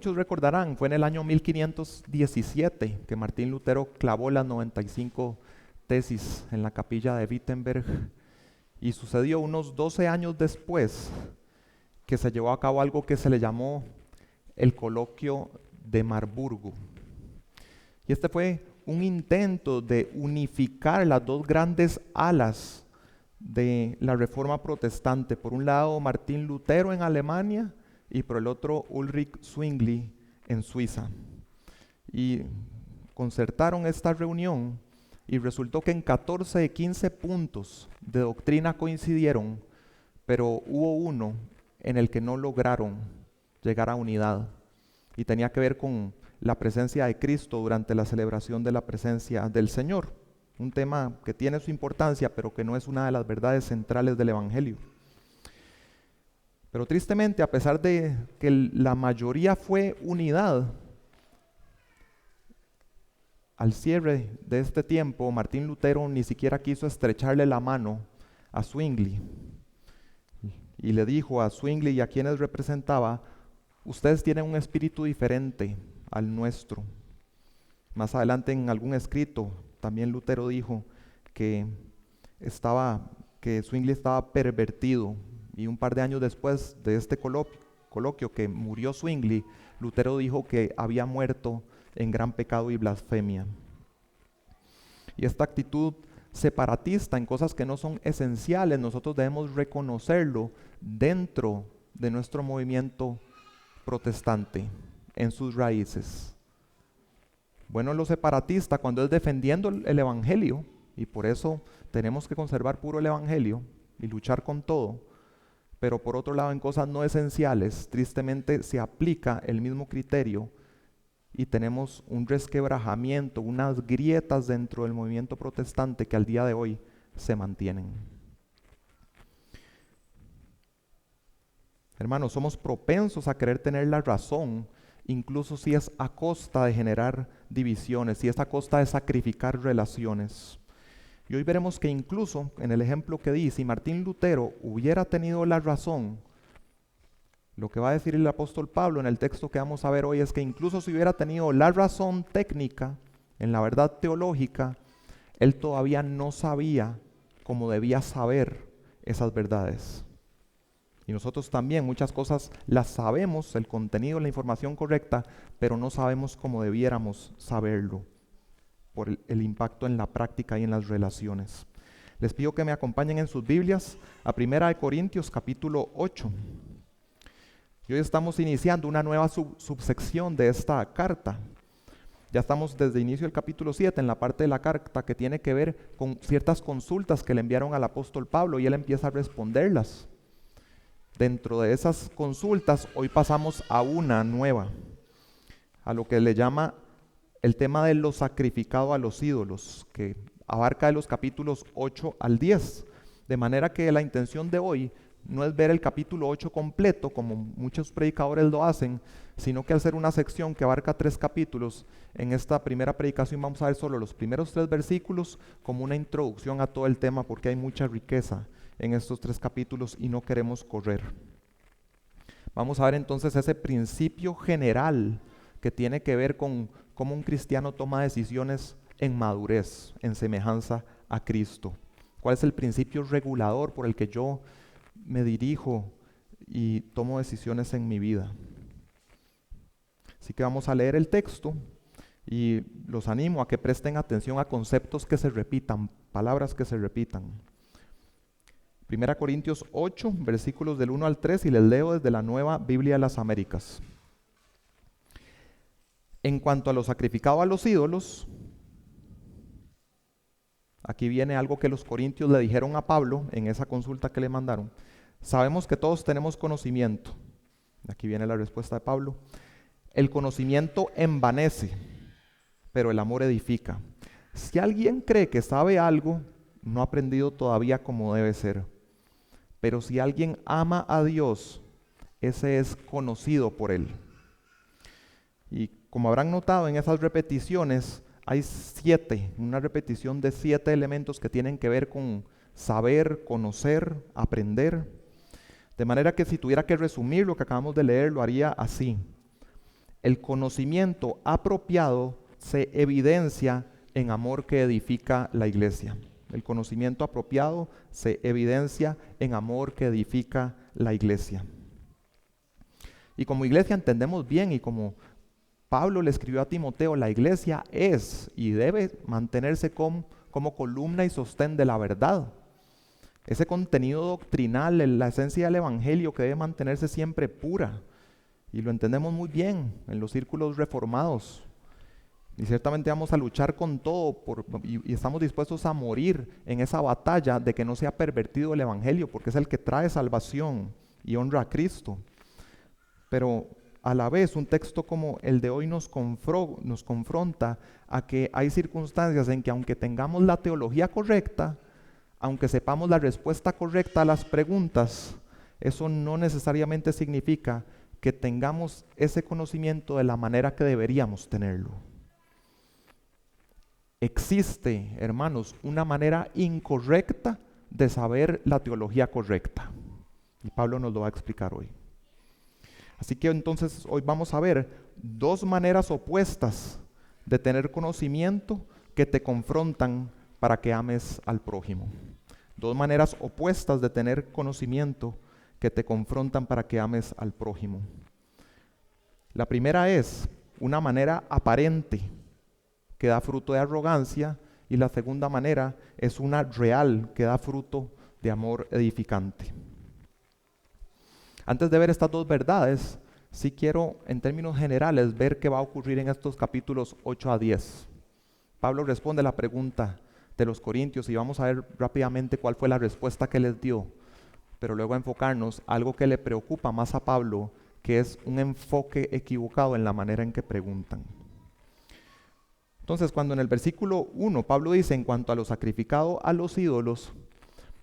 muchos recordarán, fue en el año 1517 que Martín Lutero clavó las 95 tesis en la capilla de Wittenberg, y sucedió unos 12 años después que se llevó a cabo algo que se le llamó el Coloquio de Marburgo. Y este fue un intento de unificar las dos grandes alas de la Reforma Protestante. Por un lado, Martín Lutero en Alemania y por el otro, Ulrich Zwingli en Suiza. Y concertaron esta reunión y resultó que en 14 de 15 puntos de doctrina coincidieron, pero hubo uno en el que no lograron llegar a unidad y tenía que ver con la presencia de Cristo durante la celebración de la presencia del Señor. Un tema que tiene su importancia, pero que no es una de las verdades centrales del Evangelio. Pero tristemente, a pesar de que la mayoría fue unidad, al cierre de este tiempo, Martín Lutero ni siquiera quiso estrecharle la mano a Zwingli. Y le dijo a Zwingli y a quienes representaba: ustedes tienen un espíritu diferente al nuestro. Más adelante en algún escrito, también Lutero dijo que Zwingli estaba pervertido. Y un par de años después de este coloquio que murió Zwingli, Lutero dijo que había muerto en gran pecado y blasfemia. Y esta actitud separatista en cosas que no son esenciales, nosotros debemos reconocerlo dentro de nuestro movimiento protestante, en sus raíces. Bueno, lo separatista cuando es defendiendo el Evangelio, y por eso tenemos que conservar puro el Evangelio y luchar con todo, pero por otro lado en cosas no esenciales, tristemente se aplica el mismo criterio y tenemos un resquebrajamiento, unas grietas dentro del movimiento protestante que al día de hoy se mantienen. Hermanos, somos propensos a querer tener la razón, incluso si es a costa de generar divisiones, si es a costa de sacrificar relaciones. Y hoy veremos que incluso en el ejemplo que di, si Martín Lutero hubiera tenido la razón, lo que va a decir el apóstol Pablo en el texto que vamos a ver hoy es que incluso si hubiera tenido la razón técnica en la verdad teológica, él todavía no sabía cómo debía saber esas verdades. Y nosotros también muchas cosas las sabemos, el contenido, la información correcta, pero no sabemos cómo debiéramos saberlo por el impacto en la práctica y en las relaciones. Les pido que me acompañen en sus Biblias a 1 Corintios capítulo 8. Y hoy estamos iniciando una nueva subsección de esta carta. Ya estamos desde el inicio del capítulo 7 en la parte de la carta que tiene que ver con ciertas consultas que le enviaron al apóstol Pablo y él empieza a responderlas. Dentro de esas consultas hoy pasamos a una nueva, a lo que le llama el tema de lo sacrificado a los ídolos, que abarca de los capítulos 8 al 10. De manera que la intención de hoy no es ver el capítulo 8 completo, como muchos predicadores lo hacen, sino que hacer una sección que abarca 3 capítulos. En esta primera predicación vamos a ver solo los primeros 3 versículos como una introducción a todo el tema, porque hay mucha riqueza en estos 3 capítulos y no queremos correr. Vamos a ver entonces ese principio general que tiene que ver con cómo un cristiano toma decisiones en madurez, en semejanza a Cristo. ¿Cuál es el principio regulador por el que yo me dirijo y tomo decisiones en mi vida? Así que vamos a leer el texto y los animo a que presten atención a conceptos que se repitan, palabras que se repitan. 1 Corintios 8, versículos del 1 al 3, y les leo desde la Nueva Biblia de las Américas. En cuanto a lo sacrificado a los ídolos, aquí viene algo que los corintios le dijeron a Pablo en esa consulta que le mandaron. Sabemos que todos tenemos conocimiento. Aquí viene la respuesta de Pablo. El conocimiento envanece, pero el amor edifica. Si alguien cree que sabe algo, no ha aprendido todavía como debe ser. Pero si alguien ama a Dios, ese es conocido por Él. Y como habrán notado en esas repeticiones, hay 7, una repetición de 7 elementos que tienen que ver con saber, conocer, aprender. De manera que si tuviera que resumir lo que acabamos de leer, lo haría así. el conocimiento apropiado se evidencia en amor que edifica la iglesia. El conocimiento apropiado se evidencia en amor que edifica la iglesia. Y como iglesia entendemos bien, y como Pablo le escribió a Timoteo, la iglesia es y debe mantenerse como columna y sostén de la verdad. Ese contenido doctrinal, la esencia del evangelio que debe mantenerse siempre pura. Y lo entendemos muy bien en los círculos reformados. Y ciertamente vamos a luchar con todo y estamos dispuestos a morir en esa batalla de que no sea pervertido el evangelio, porque es el que trae salvación y honra a Cristo. Pero a la vez un texto como el de hoy nos confronta a que hay circunstancias en que aunque tengamos la teología correcta, aunque sepamos la respuesta correcta a las preguntas, eso no necesariamente significa que tengamos ese conocimiento de la manera que deberíamos tenerlo. Existe, hermanos, una manera incorrecta de saber la teología correcta. Y Pablo nos lo va a explicar hoy. Así que entonces hoy vamos a ver dos maneras opuestas de tener conocimiento que te confrontan para que ames al prójimo. Dos maneras opuestas de tener conocimiento que te confrontan para que ames al prójimo. La primera es una manera aparente que da fruto de arrogancia, y la segunda manera es una real que da fruto de amor edificante. Antes de ver estas dos verdades, sí quiero en términos generales ver qué va a ocurrir en estos capítulos 8 a 10. Pablo responde la pregunta de los corintios y vamos a ver rápidamente cuál fue la respuesta que les dio, pero luego enfocarnos a algo que le preocupa más a Pablo, que es un enfoque equivocado en la manera en que preguntan. Entonces, cuando en el versículo 1 Pablo dice en cuanto a lo sacrificado a los ídolos,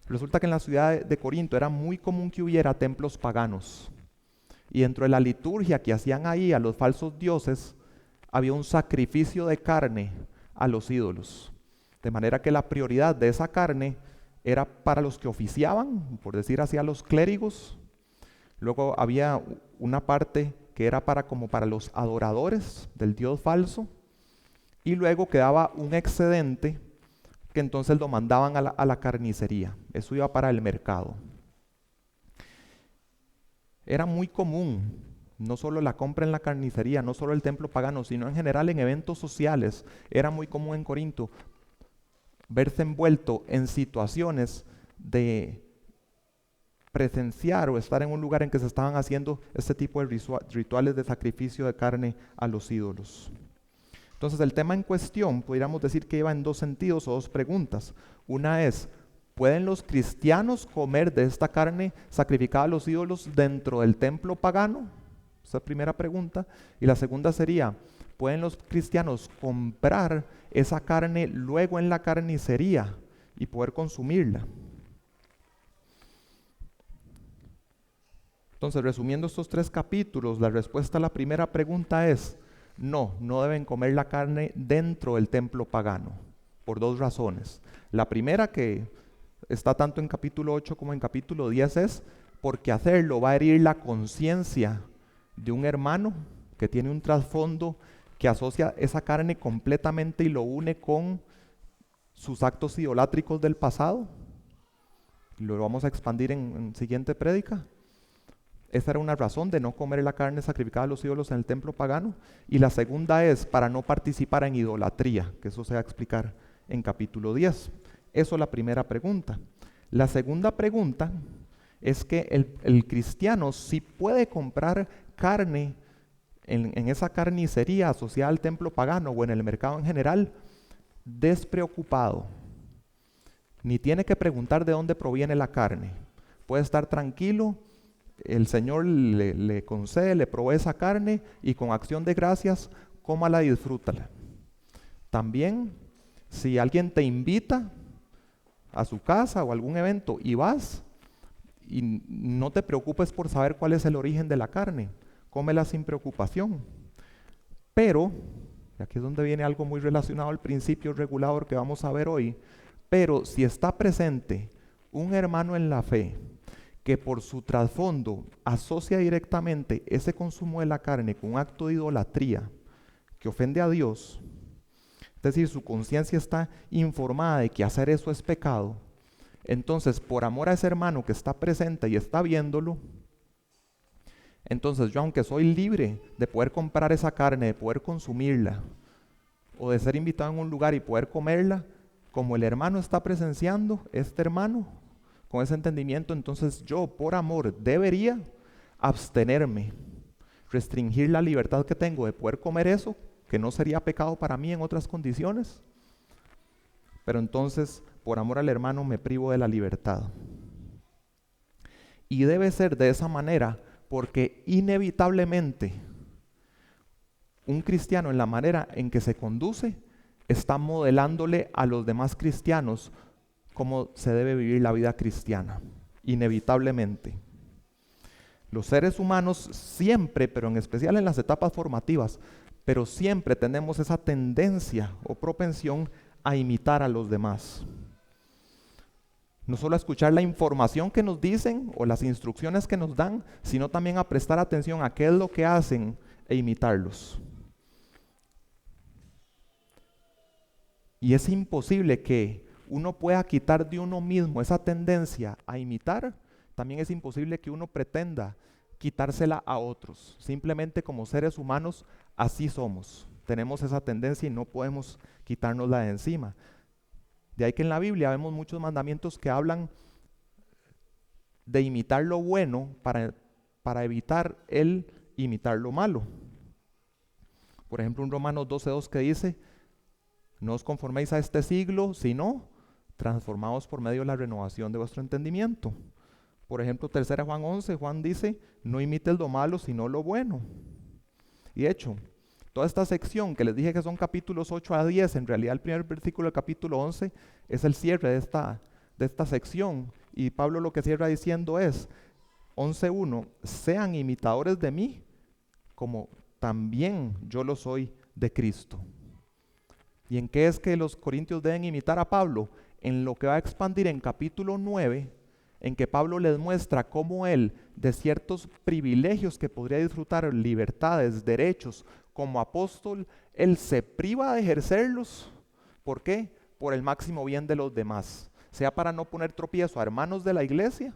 resulta que en la ciudad de Corinto era muy común que hubiera templos paganos. Y dentro de la liturgia que hacían ahí a los falsos dioses, había un sacrificio de carne a los ídolos. De manera que la prioridad de esa carne era para los que oficiaban, por decir así, a los clérigos. Luego había una parte que era para los adoradores del dios falso. Y luego quedaba un excedente que entonces lo mandaban a la carnicería. Eso iba para el mercado. Era muy común, no solo la compra en la carnicería, no solo el templo pagano, sino en general en eventos sociales. Era muy común en Corinto verse envuelto en situaciones de presenciar o estar en un lugar en que se estaban haciendo este tipo de rituales de sacrificio de carne a los ídolos. Entonces el tema en cuestión, podríamos decir que iba en dos sentidos o dos preguntas. Una es, ¿pueden los cristianos comer de esta carne sacrificada a los ídolos dentro del templo pagano? Esa es la primera pregunta. Y la segunda sería, ¿pueden los cristianos comprar esa carne luego en la carnicería y poder consumirla? Entonces, resumiendo estos tres capítulos, la respuesta a la primera pregunta es, no deben comer la carne dentro del templo pagano, por dos razones. La primera, que está tanto en capítulo 8 como en capítulo 10, es porque hacerlo va a herir la conciencia de un hermano que tiene un trasfondo que asocia esa carne completamente y lo une con sus actos idolátricos del pasado. Lo vamos a expandir en siguiente prédica. Esa era una razón de no comer la carne sacrificada a los ídolos en el templo pagano. Y la segunda es para no participar en idolatría, que eso se va a explicar en capítulo 10. Eso es la primera pregunta. La segunda pregunta es que el cristiano sí puede comprar carne en esa carnicería asociada al templo pagano o en el mercado en general, despreocupado. Ni tiene que preguntar de dónde proviene la carne. Puede estar tranquilo. El Señor le concede, le provee esa carne y con acción de gracias, cómala y disfrútala. También, si alguien te invita a su casa o a algún evento y vas, y no te preocupes por saber cuál es el origen de la carne, cómela sin preocupación. Pero, y aquí es donde viene algo muy relacionado al principio regulador que vamos a ver hoy, pero si está presente un hermano en la fe, que por su trasfondo asocia directamente ese consumo de la carne con un acto de idolatría que ofende a Dios, es decir, su conciencia está informada de que hacer eso es pecado, entonces por amor a ese hermano que está presente y está viéndolo, entonces yo, aunque soy libre de poder comprar esa carne, de poder consumirla, o de ser invitado en un lugar y poder comerla, como el hermano está presenciando, este hermano, con ese entendimiento, entonces yo por amor debería abstenerme, restringir la libertad que tengo de poder comer eso, que no sería pecado para mí en otras condiciones, pero entonces por amor al hermano me privo de la libertad. Y debe ser de esa manera porque inevitablemente un cristiano, en la manera en que se conduce, está modelándole a los demás cristianos cómo se debe vivir la vida cristiana, inevitablemente. Los seres humanos siempre, pero en especial en las etapas formativas, pero siempre tenemos esa tendencia o propensión a imitar a los demás. No solo a escuchar la información que nos dicen o las instrucciones que nos dan, sino también a prestar atención a qué es lo que hacen e imitarlos. Y es imposible que uno pueda quitar de uno mismo esa tendencia a imitar. También es imposible que uno pretenda quitársela a otros. Simplemente como seres humanos así somos. Tenemos esa tendencia y no podemos quitárnosla de encima. De ahí que en la Biblia vemos muchos mandamientos que hablan de imitar lo bueno para evitar el imitar lo malo. Por ejemplo, en Romanos 12:2 que dice: no os conforméis a este siglo, sino transformaos por medio de la renovación de vuestro entendimiento. Por ejemplo, 3 Juan 11, Juan dice: no imites lo malo, sino lo bueno. Y de hecho, toda esta sección que les dije que son capítulos 8 a 10, en realidad el primer versículo del capítulo 11 es el cierre de esta sección. Y Pablo lo que cierra diciendo es, 11:1, sean imitadores de mí, como también yo lo soy de Cristo. ¿Y en qué es que los corintios deben imitar a Pablo? En lo que va a expandir en capítulo 9, en que Pablo les muestra cómo él, de ciertos privilegios que podría disfrutar, libertades, derechos, como apóstol, él se priva de ejercerlos. ¿Por qué? Por el máximo bien de los demás. Sea para no poner tropiezo a hermanos de la iglesia,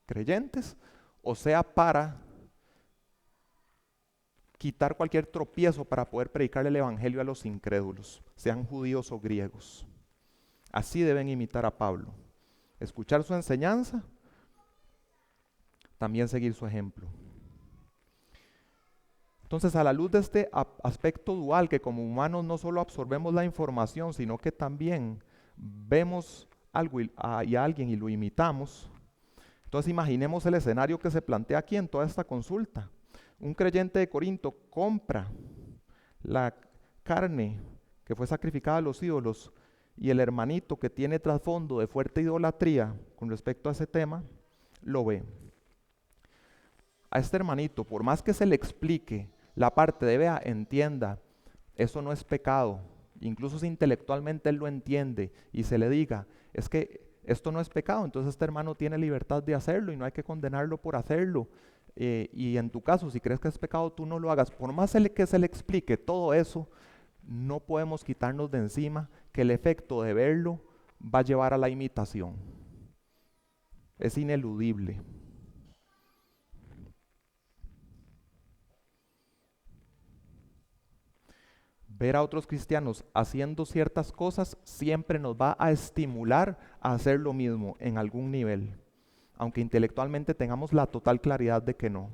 creyentes, o sea para quitar cualquier tropiezo para poder predicar el evangelio a los incrédulos, sean judíos o griegos. Así deben imitar a Pablo. Escuchar su enseñanza, también seguir su ejemplo. Entonces, a la luz de este aspecto dual, que como humanos no solo absorbemos la información, sino que también vemos algo y a alguien y lo imitamos, entonces imaginemos el escenario que se plantea aquí en toda esta consulta. Un creyente de Corinto compra la carne que fue sacrificada a los ídolos y el hermanito que tiene trasfondo de fuerte idolatría con respecto a ese tema, lo ve. A este hermanito, por más que se le explique la parte de vea, entienda, eso no es pecado, incluso si intelectualmente él lo entiende y se le diga, es que esto no es pecado, entonces este hermano tiene libertad de hacerlo y no hay que condenarlo por hacerlo. Y en tu caso, si crees que es pecado, tú no lo hagas. Por más que se le explique todo eso, no podemos quitarnos de encima que el efecto de verlo va a llevar a la imitación. Es ineludible. Ver a otros cristianos haciendo ciertas cosas siempre nos va a estimular a hacer lo mismo en algún nivel, aunque intelectualmente tengamos la total claridad de que no.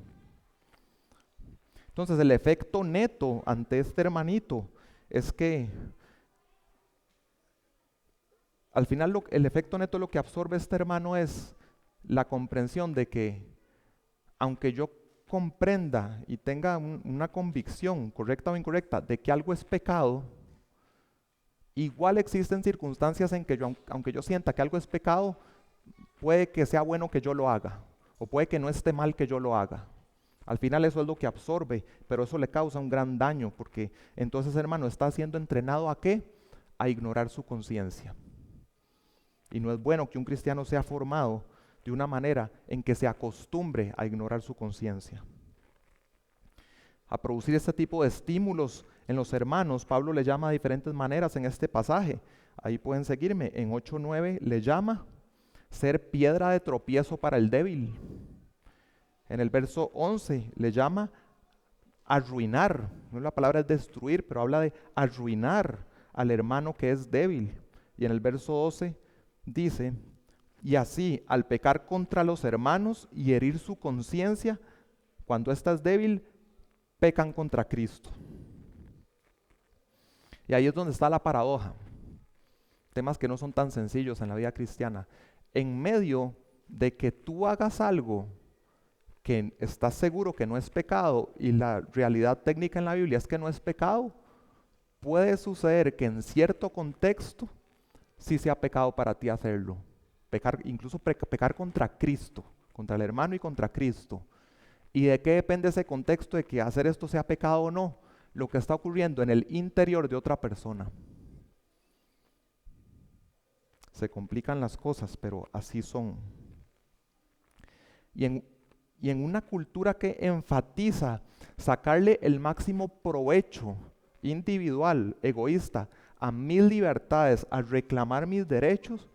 Entonces el efecto neto ante este hermanito es que al final el efecto neto lo que absorbe este hermano es la comprensión de que aunque yo comprenda y tenga una convicción correcta o incorrecta de que algo es pecado, igual existen circunstancias en que yo, aunque yo sienta que algo es pecado, puede que sea bueno que yo lo haga, o puede que no esté mal que yo lo haga. Al final eso es lo que absorbe, pero eso le causa un gran daño, porque entonces, hermano, está siendo entrenado ¿a qué? A ignorar su conciencia. Y no es bueno que un cristiano sea formado de una manera en que se acostumbre a ignorar su conciencia. A producir este tipo de estímulos en los hermanos, Pablo le llama de diferentes maneras en este pasaje. Ahí pueden seguirme. En 8:9 le llama ser piedra de tropiezo para el débil. En el verso 11 le llama arruinar. No, la palabra es destruir, pero habla de arruinar al hermano que es débil. Y en el verso 12 dice, y así al pecar contra los hermanos y herir su conciencia, cuando ésta es débil, pecan contra Cristo. Y ahí es donde está la paradoja. Temas que no son tan sencillos en la vida cristiana. En medio de que tú hagas algo que estás seguro que no es pecado y la realidad técnica en la Biblia es que no es pecado, puede suceder que en cierto contexto sí sea pecado para ti hacerlo. Pecar, incluso pecar contra Cristo, contra el hermano y contra Cristo. ¿Y de qué depende ese contexto de que hacer esto sea pecado o no? Lo que está ocurriendo en el interior de otra persona. Se complican las cosas, pero así son. Y en una cultura que enfatiza sacarle el máximo provecho individual, egoísta, a mis libertades, a reclamar mis derechos,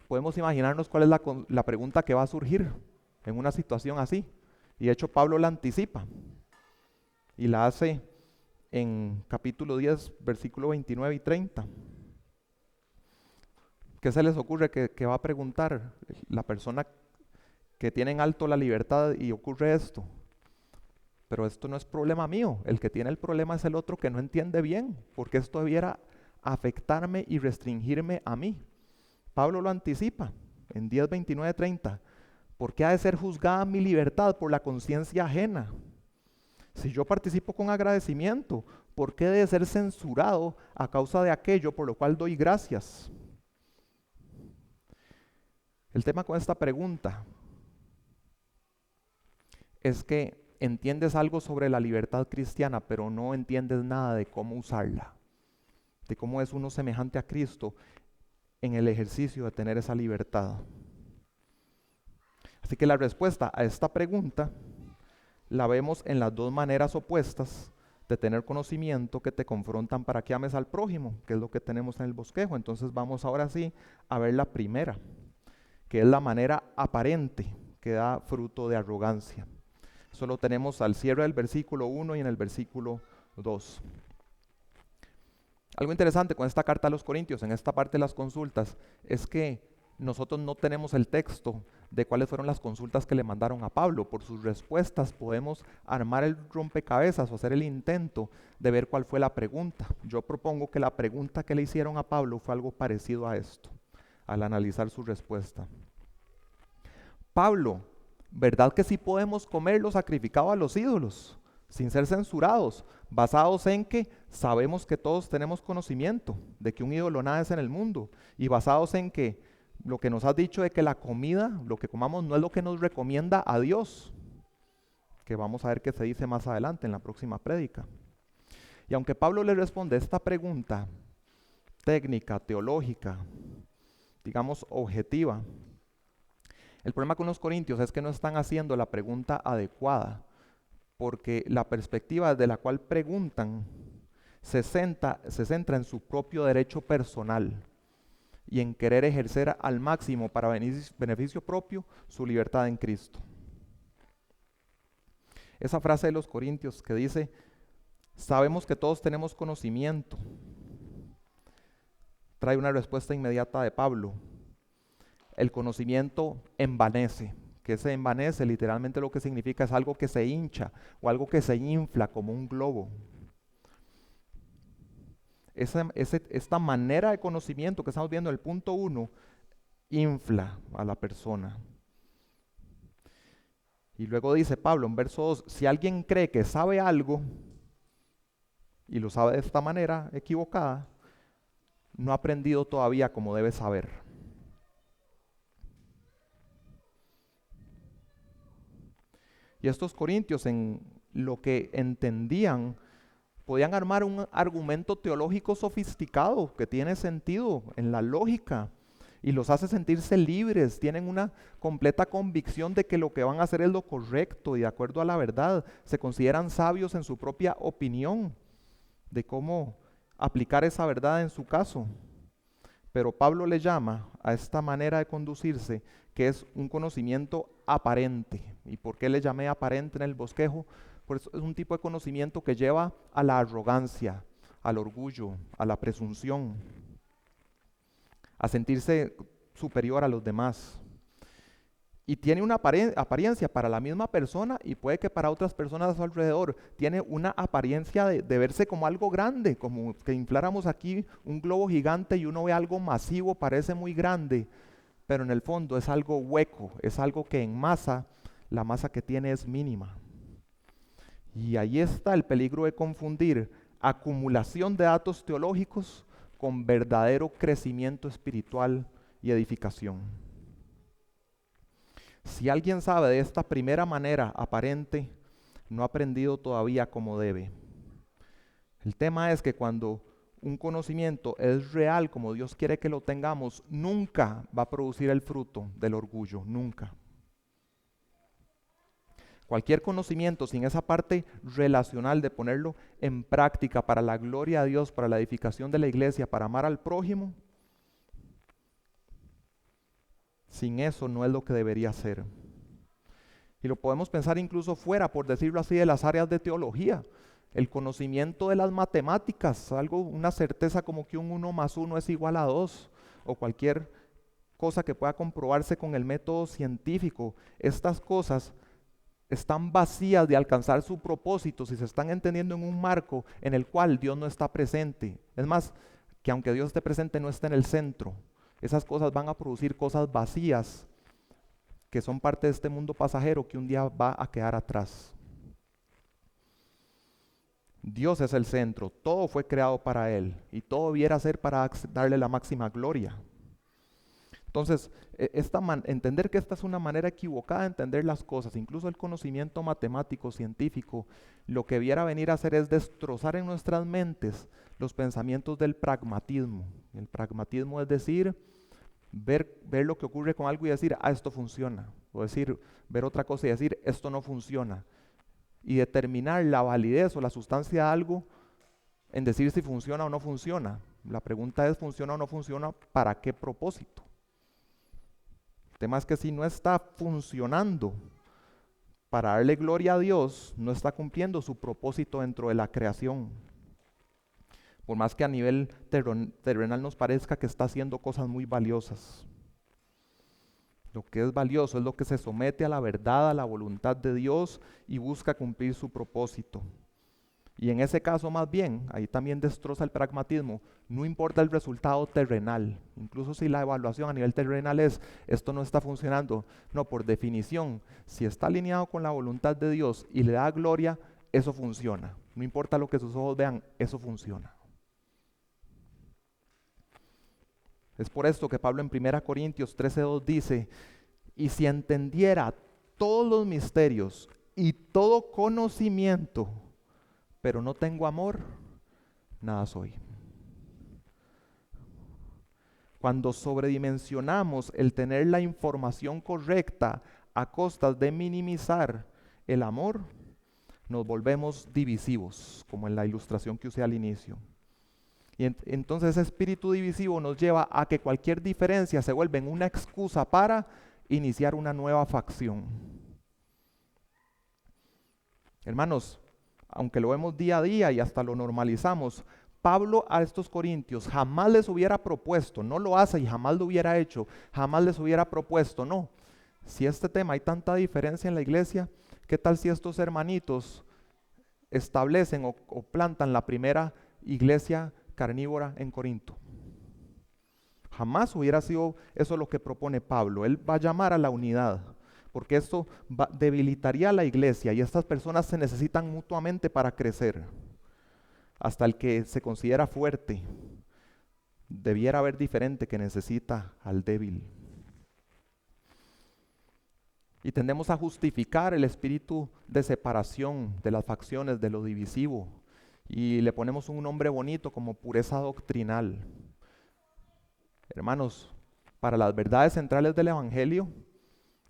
podemos imaginarnos cuál es la pregunta que va a surgir en una situación así. Y de hecho Pablo la anticipa y la hace en capítulo 10, versículo 29 y 30. ¿Qué se les ocurre que va a preguntar la persona que tiene en alto la libertad y ocurre esto? Pero esto no es problema mío, el que tiene el problema es el otro que no entiende bien, porque esto debiera afectarme y restringirme a mí. Pablo lo anticipa en 10, 29, 30. ¿Por qué ha de ser juzgada mi libertad por la conciencia ajena? Si yo participo con agradecimiento, ¿por qué debe ser censurado a causa de aquello por lo cual doy gracias? El tema con esta pregunta es que entiendes algo sobre la libertad cristiana, pero no entiendes nada de cómo usarla, de cómo es uno semejante a Cristo en el ejercicio de tener esa libertad. Así que la respuesta a esta pregunta la vemos en las dos maneras opuestas de tener conocimiento que te confrontan para que ames al prójimo, que es lo que tenemos en el bosquejo. Entonces vamos ahora sí a ver la primera, que es la manera aparente que da fruto de arrogancia. Eso lo tenemos al cierre del versículo 1 y en el versículo 2. Algo interesante con esta carta a los Corintios, en esta parte de las consultas, es que nosotros no tenemos el texto de cuáles fueron las consultas que le mandaron a Pablo. Por sus respuestas podemos armar el rompecabezas o hacer el intento de ver cuál fue la pregunta. Yo propongo que la pregunta que le hicieron a Pablo fue algo parecido a esto, al analizar su respuesta. Pablo, ¿verdad que sí podemos comer lo sacrificado a los ídolos sin ser censurados? Basados en que sabemos que todos tenemos conocimiento de que un ídolo nada es en el mundo, y basados en que lo que nos has dicho de que la comida, lo que comamos, no es lo que nos recomienda a Dios, que vamos a ver qué se dice más adelante en la próxima prédica. Y aunque Pablo le responde esta pregunta técnica, teológica, digamos objetiva, el problema con los corintios es que no están haciendo la pregunta adecuada, porque la perspectiva desde la cual preguntan se centra en su propio derecho personal y en querer ejercer al máximo para beneficio propio su libertad en Cristo. Esa frase de los Corintios que dice, sabemos que todos tenemos conocimiento, trae una respuesta inmediata de Pablo. El conocimiento envanece, que ese envanece literalmente lo que significa es algo que se hincha o algo que se infla como un globo. Esta manera de conocimiento que estamos viendo en el punto 1 infla a la persona. Y luego dice Pablo en verso 2, si alguien cree que sabe algo y lo sabe de esta manera equivocada, no ha aprendido todavía como debe saber. Y estos corintios, en lo que entendían, podían armar un argumento teológico sofisticado que tiene sentido en la lógica y los hace sentirse libres, tienen una completa convicción de que lo que van a hacer es lo correcto y de acuerdo a la verdad, se consideran sabios en su propia opinión de cómo aplicar esa verdad en su caso. Pero Pablo le llama a esta manera de conducirse que es un conocimiento aparente. ¿Y por qué le llamé aparente en el bosquejo? Por eso es un tipo de conocimiento que lleva a la arrogancia, al orgullo, a la presunción, a sentirse superior a los demás. Y tiene una apariencia para la misma persona y puede que para otras personas a su alrededor tiene una apariencia de verse como algo grande, como que infláramos aquí un globo gigante y uno ve algo masivo, parece muy grande, pero en el fondo es algo hueco, es algo que en masa, la masa que tiene es mínima. Y ahí está el peligro de confundir acumulación de datos teológicos con verdadero crecimiento espiritual y edificación. Si alguien sabe de esta primera manera aparente, no ha aprendido todavía como debe. El tema es que cuando un conocimiento es real como Dios quiere que lo tengamos, nunca va a producir el fruto del orgullo, nunca. Cualquier conocimiento sin esa parte relacional de ponerlo en práctica para la gloria de Dios, para la edificación de la iglesia, para amar al prójimo, sin eso no es lo que debería ser. Y lo podemos pensar incluso fuera, por decirlo así, de las áreas de teología. El conocimiento de las matemáticas, una certeza como que un 1 más 1 es igual a 2, o cualquier cosa que pueda comprobarse con el método científico. Estas cosas están vacías de alcanzar su propósito si se están entendiendo en un marco en el cual Dios no está presente. Es más, que aunque Dios esté presente, no está en el centro. Esas cosas van a producir cosas vacías que son parte de este mundo pasajero que un día va a quedar atrás. Dios es el centro, todo fue creado para Él y todo debiera ser para darle la máxima gloria. Entonces, entender que esta es una manera equivocada de entender las cosas, incluso el conocimiento matemático, científico, lo que viera venir a hacer es destrozar en nuestras mentes los pensamientos del pragmatismo. El pragmatismo es decir, ver lo que ocurre con algo y decir, esto funciona. O decir, ver otra cosa y decir, esto no funciona. Y determinar la validez o la sustancia de algo en decir si funciona o no funciona. La pregunta es, ¿funciona o no funciona? ¿Para qué propósito? El tema es que si no está funcionando para darle gloria a Dios, no está cumpliendo su propósito dentro de la creación. Por más que a nivel terrenal nos parezca que está haciendo cosas muy valiosas. Lo que es valioso es lo que se somete a la verdad, a la voluntad de Dios y busca cumplir su propósito. Y en ese caso más bien, ahí también destroza el pragmatismo, no importa el resultado terrenal, incluso si la evaluación a nivel terrenal es, esto no está funcionando, no, por definición, si está alineado con la voluntad de Dios y le da gloria, eso funciona. No importa lo que sus ojos vean, eso funciona. Es por esto que Pablo en 1 Corintios 13:2 dice, y si entendiera todos los misterios y todo conocimiento, pero no tengo amor, nada soy. Cuando sobredimensionamos el tener la información correcta a costas de minimizar el amor, nos volvemos divisivos, como en la ilustración que usé al inicio. Y entonces ese espíritu divisivo nos lleva a que cualquier diferencia se vuelve en una excusa para iniciar una nueva facción. Hermanos, aunque lo vemos día a día y hasta lo normalizamos, Pablo a estos corintios jamás les hubiera propuesto, no lo hace y jamás lo hubiera hecho, jamás les hubiera propuesto, no. Si este tema hay tanta diferencia en la iglesia, ¿qué tal si estos hermanitos establecen o plantan la primera iglesia carnívora en Corinto? Jamás hubiera sido eso lo que propone Pablo. Él va a llamar a la unidad, porque esto debilitaría a la iglesia y estas personas se necesitan mutuamente para crecer. Hasta el que se considera fuerte debiera ver diferente que necesita al débil. Y tendemos a justificar el espíritu de separación de las facciones, de lo divisivo, y le ponemos un nombre bonito como pureza doctrinal. Hermanos, para las verdades centrales del Evangelio,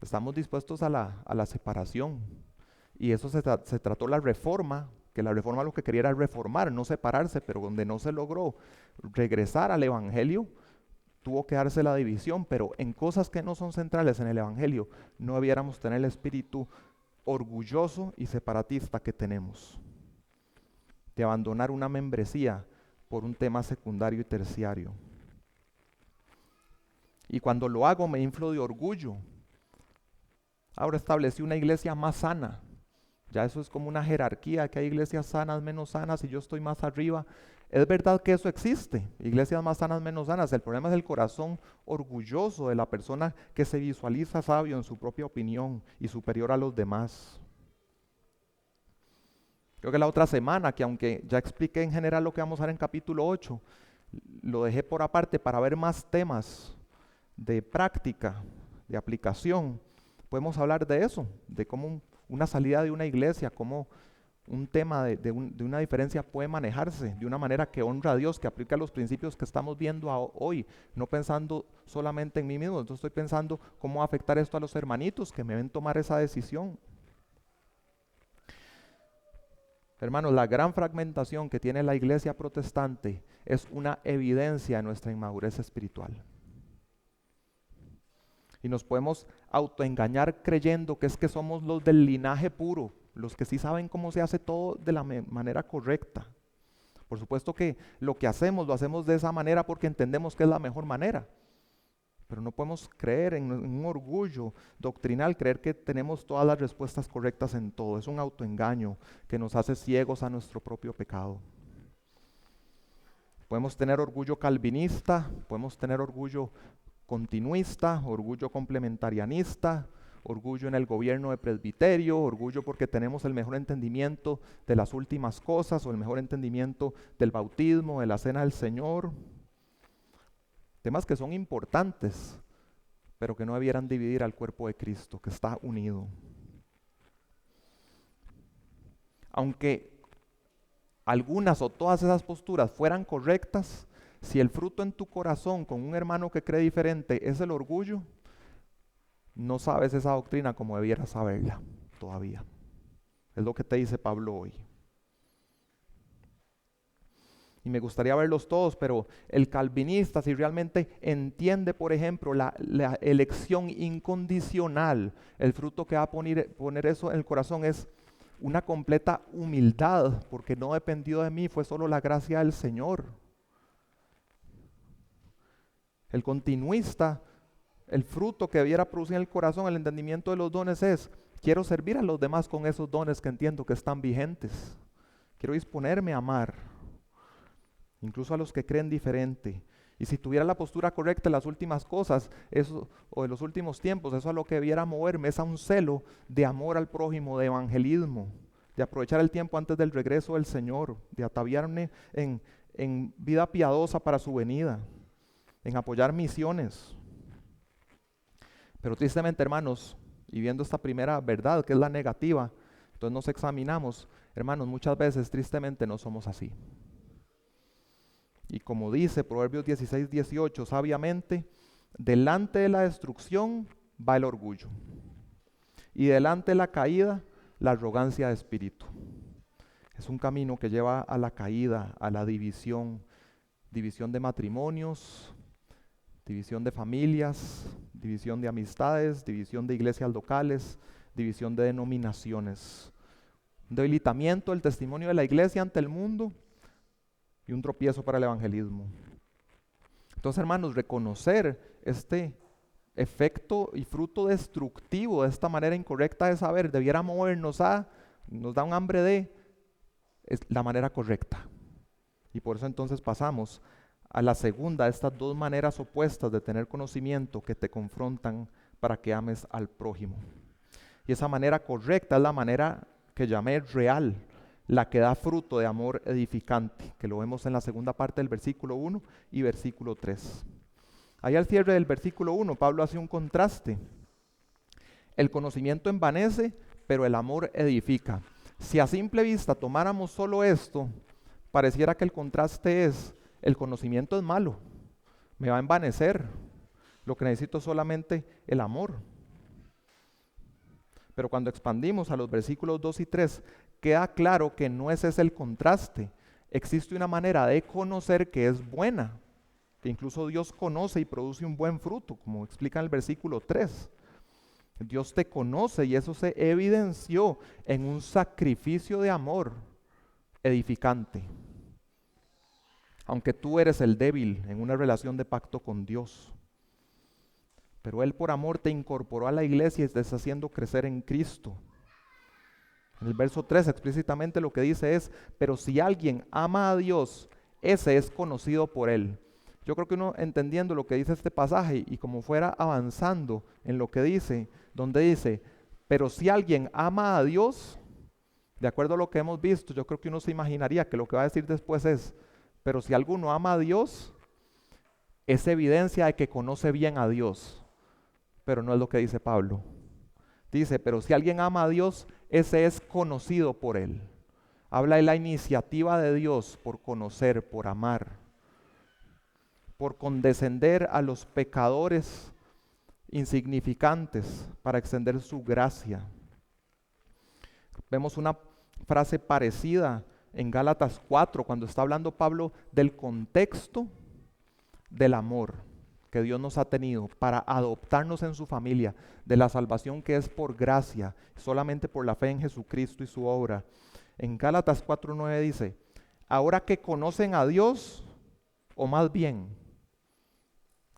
estamos dispuestos a la separación. Y eso se trató la reforma, que la reforma lo que quería era reformar, no separarse, pero donde no se logró regresar al Evangelio, tuvo que darse la división. Pero en cosas que no son centrales en el Evangelio, no debiéramos tener el espíritu orgulloso y separatista que tenemos, de abandonar una membresía por un tema secundario y terciario. Y cuando lo hago me inflo de orgullo. Ahora establecí una iglesia más sana. Ya eso es como una jerarquía, que hay iglesias sanas, menos sanas, y yo estoy más arriba. Es verdad que eso existe, iglesias más sanas, menos sanas. El problema es el corazón orgulloso de la persona que se visualiza sabio en su propia opinión y superior a los demás. Creo que la otra semana, que aunque ya expliqué en general lo que vamos a ver en capítulo 8, lo dejé por aparte para ver más temas de práctica, de aplicación. Podemos hablar de eso, de cómo una salida de una iglesia, cómo un tema de una diferencia puede manejarse de una manera que honra a Dios, que aplica los principios que estamos viendo hoy, no pensando solamente en mí mismo. Entonces estoy pensando cómo va a afectar esto a los hermanitos que me ven tomar esa decisión. Hermanos, la gran fragmentación que tiene la iglesia protestante es una evidencia de nuestra inmadurez espiritual. Y nos podemos autoengañar creyendo que es que somos los del linaje puro, los que sí saben cómo se hace todo de la manera correcta. Por supuesto que lo que hacemos, lo hacemos de esa manera porque entendemos que es la mejor manera. Pero no podemos creer en un orgullo doctrinal, creer que tenemos todas las respuestas correctas en todo. Es un autoengaño que nos hace ciegos a nuestro propio pecado. Podemos tener orgullo calvinista, podemos tener orgullo continuista, orgullo complementarianista, orgullo en el gobierno de presbiterio, orgullo porque tenemos el mejor entendimiento de las últimas cosas o el mejor entendimiento del bautismo, de la cena del Señor. Temas que son importantes, pero que no debieran dividir al cuerpo de Cristo, que está unido. Aunque algunas o todas esas posturas fueran correctas, si el fruto en tu corazón con un hermano que cree diferente es el orgullo, no sabes esa doctrina como debieras saberla todavía. Es lo que te dice Pablo hoy. Y me gustaría verlos todos, pero el calvinista, si realmente entiende, por ejemplo, la elección incondicional, el fruto que va a poner eso en el corazón es una completa humildad, porque no dependió de mí, fue solo la gracia del Señor. El continuista, el fruto que debiera producir en el corazón, el entendimiento de los dones es: quiero servir a los demás con esos dones que entiendo que están vigentes. Quiero disponerme a amar, incluso a los que creen diferente. Y si tuviera la postura correcta en las últimas cosas, eso, o de los últimos tiempos, eso a lo que debiera moverme es a un celo de amor al prójimo, de evangelismo, de aprovechar el tiempo antes del regreso del Señor, de ataviarme en vida piadosa para su venida, en apoyar misiones. Pero tristemente, hermanos, y viendo esta primera verdad que es la negativa, entonces nos examinamos, hermanos, muchas veces tristemente no somos así. Y como dice Proverbios 16:18, sabiamente, delante de la destrucción va el orgullo, y delante de la caída, la arrogancia de espíritu. Es un camino que lleva a la caída, a la división de matrimonios, división de familias, división de amistades, división de iglesias locales, división de denominaciones. Un debilitamiento del testimonio de la iglesia ante el mundo y un tropiezo para el evangelismo. Entonces, hermanos, reconocer este efecto y fruto destructivo de esta manera incorrecta de saber, debiera movernos nos da un hambre es la manera correcta. Y por eso entonces pasamos a la segunda de estas dos maneras opuestas de tener conocimiento que te confrontan para que ames al prójimo. Y esa manera correcta es la manera que llamé real, la que da fruto de amor edificante, que lo vemos en la segunda parte del versículo 1 y versículo 3. Ahí al cierre del versículo 1, Pablo hace un contraste. El conocimiento envanece, pero el amor edifica. Si a simple vista tomáramos solo esto, pareciera que el contraste es: el conocimiento es malo, me va a envanecer, Lo que necesito es solamente el amor. Pero cuando expandimos a los versículos 2 y 3, queda claro que no ese es el contraste. Existe una manera de conocer que es buena, que incluso Dios conoce y produce un buen fruto, como explica en el versículo 3. Dios te conoce y eso se evidenció en un sacrificio de amor edificante. Aunque tú eres el débil en una relación de pacto con Dios, pero Él por amor te incorporó a la iglesia y te está haciendo crecer en Cristo. En el verso 3 explícitamente lo que dice es, pero si alguien ama a Dios, ese es conocido por Él. Yo creo que uno entendiendo lo que dice este pasaje y como fuera avanzando en lo que dice, donde dice, pero si alguien ama a Dios, de acuerdo a lo que hemos visto, yo creo que uno se imaginaría que lo que va a decir después es, pero si alguno ama a Dios, es evidencia de que conoce bien a Dios. Pero no es lo que dice Pablo. Dice, pero si alguien ama a Dios, ese es conocido por Él. Habla de la iniciativa de Dios por conocer, por amar, por condescender a los pecadores insignificantes para extender su gracia. Vemos una frase parecida en Gálatas 4, cuando está hablando Pablo del contexto del amor que Dios nos ha tenido para adoptarnos en su familia, de la salvación que es por gracia, solamente por la fe en Jesucristo y su obra. En Gálatas 4:9 dice, ahora que conocen a Dios, o más bien,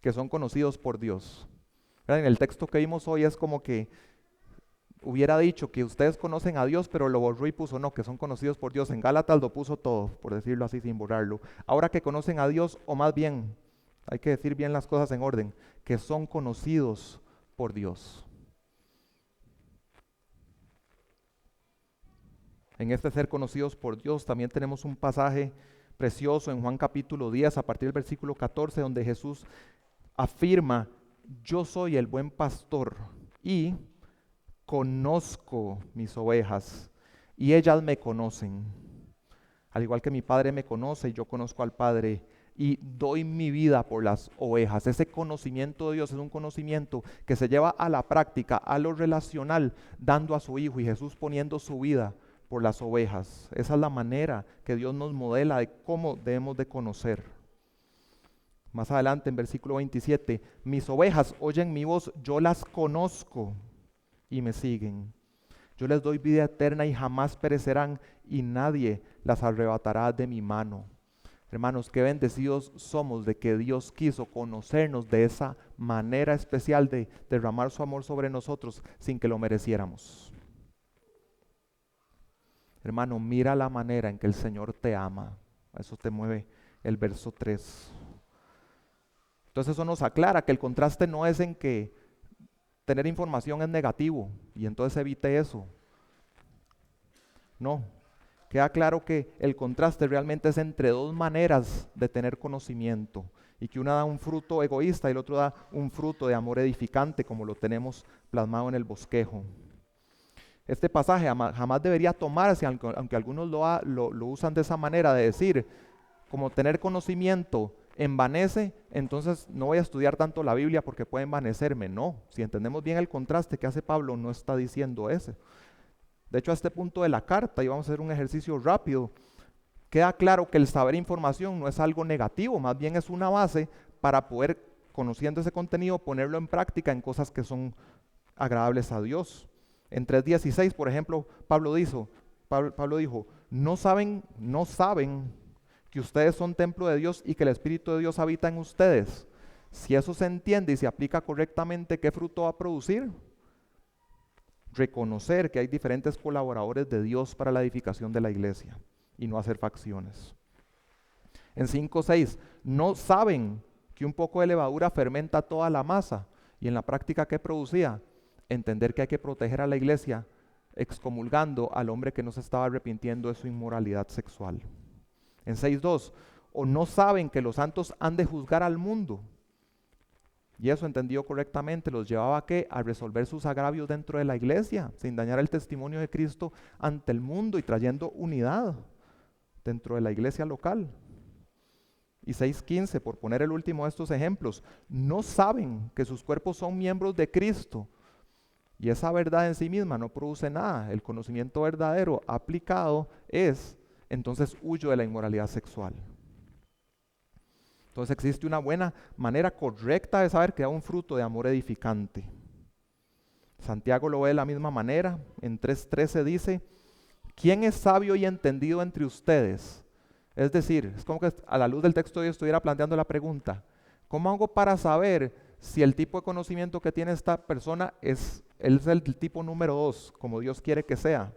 que son conocidos por Dios. En el texto que vimos hoy es como que hubiera dicho que ustedes conocen a Dios, pero lo borró y puso no, que son conocidos por Dios. En Gálatas lo puso todo, por decirlo así, sin borrarlo. Ahora que conocen a Dios, o más bien, hay que decir bien las cosas en orden, que son conocidos por Dios. En este ser conocidos por Dios también tenemos un pasaje precioso en Juan capítulo 10, a partir del versículo 14, donde Jesús afirma, yo soy el buen pastor y conozco mis ovejas y ellas me conocen. Al igual que mi Padre me conoce, yo conozco al Padre y doy mi vida por las ovejas. Ese conocimiento de Dios es un conocimiento que se lleva a la práctica, a lo relacional, dando a su Hijo y Jesús poniendo su vida por las ovejas. Esa es la manera que Dios nos modela de cómo debemos de conocer. Más adelante en versículo 27, mis ovejas oyen mi voz, yo las conozco y me siguen. Yo les doy vida eterna y jamás perecerán y nadie las arrebatará de mi mano. Hermanos, qué bendecidos somos de que Dios quiso conocernos de esa manera especial de derramar su amor sobre nosotros sin que lo mereciéramos. Hermano, mira la manera en que el Señor te ama. A eso te mueve el verso 3. Entonces eso nos aclara que el contraste no es en que tener información es negativo y entonces evite eso. No. Queda claro que el contraste realmente es entre dos maneras de tener conocimiento y que una da un fruto egoísta y el otro da un fruto de amor edificante como lo tenemos plasmado en el bosquejo. Este pasaje jamás debería tomarse, aunque algunos lo usan de esa manera de decir, como tener conocimiento envanece, entonces no voy a estudiar tanto la Biblia porque puede envanecerme. No, si entendemos bien el contraste que hace Pablo, no está diciendo eso. De hecho, a este punto de la carta, y vamos a hacer un ejercicio rápido, queda claro que el saber información no es algo negativo, más bien es una base para poder, conociendo ese contenido, ponerlo en práctica en cosas que son agradables a Dios. En 3:16, por ejemplo, Pablo dijo, no saben que ustedes son templo de Dios y que el Espíritu de Dios habita en ustedes. Si eso se entiende y se aplica correctamente, ¿qué fruto va a producir? Reconocer que hay diferentes colaboradores de Dios para la edificación de la iglesia y no hacer facciones. En 5:6, no saben que un poco de levadura fermenta toda la masa. Y en la práctica, ¿qué producía? Entender que hay que proteger a la iglesia excomulgando al hombre que no se estaba arrepintiendo de su inmoralidad sexual. En 6:2, o no saben que los santos han de juzgar al mundo. Y eso, entendido correctamente, los llevaba a resolver sus agravios dentro de la iglesia, sin dañar el testimonio de Cristo ante el mundo y trayendo unidad dentro de la iglesia local. y 6:15, por poner el último de estos ejemplos, no saben que sus cuerpos son miembros de Cristo. Y esa verdad en sí misma no produce nada. El conocimiento verdadero aplicado es, entonces huyo de la inmoralidad sexual. Entonces existe una buena manera correcta de saber que da un fruto de amor edificante. Santiago lo ve de la misma manera. En 3:13 dice, ¿quién es sabio y entendido entre ustedes? Es decir, es como que a la luz del texto yo estuviera planteando la pregunta, ¿cómo hago para saber si el tipo de conocimiento que tiene esta persona es el tipo número 2, como Dios quiere que sea?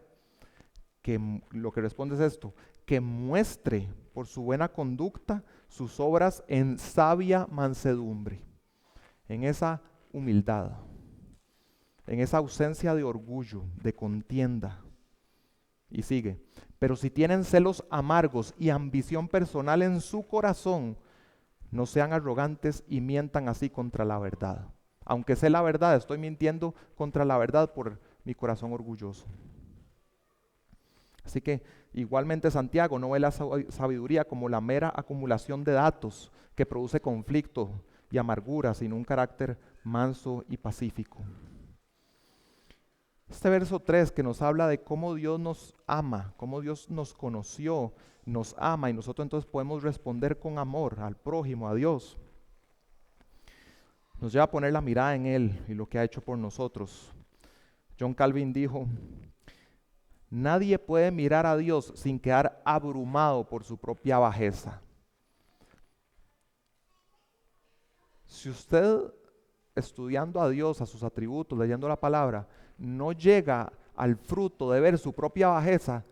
Lo que responde es esto, que muestre por su buena conducta sus obras en sabia mansedumbre, en esa humildad, en esa ausencia de orgullo, de contienda. Y sigue, pero si tienen celos amargos y ambición personal en su corazón, no sean arrogantes y mientan así contra la verdad. Aunque sé la verdad, estoy mintiendo contra la verdad por mi corazón orgulloso. Así que igualmente Santiago no ve la sabiduría como la mera acumulación de datos que produce conflicto y amargura, sino un carácter manso y pacífico. Este verso 3 que nos habla de cómo Dios nos ama, cómo Dios nos conoció, nos ama y nosotros entonces podemos responder con amor al prójimo, a Dios. Nos lleva a poner la mirada en Él y lo que ha hecho por nosotros. John Calvin dijo, nadie puede mirar a Dios sin quedar abrumado por su propia bajeza. Si usted estudiando a Dios, a sus atributos, leyendo la palabra, no llega al fruto de ver su propia bajeza,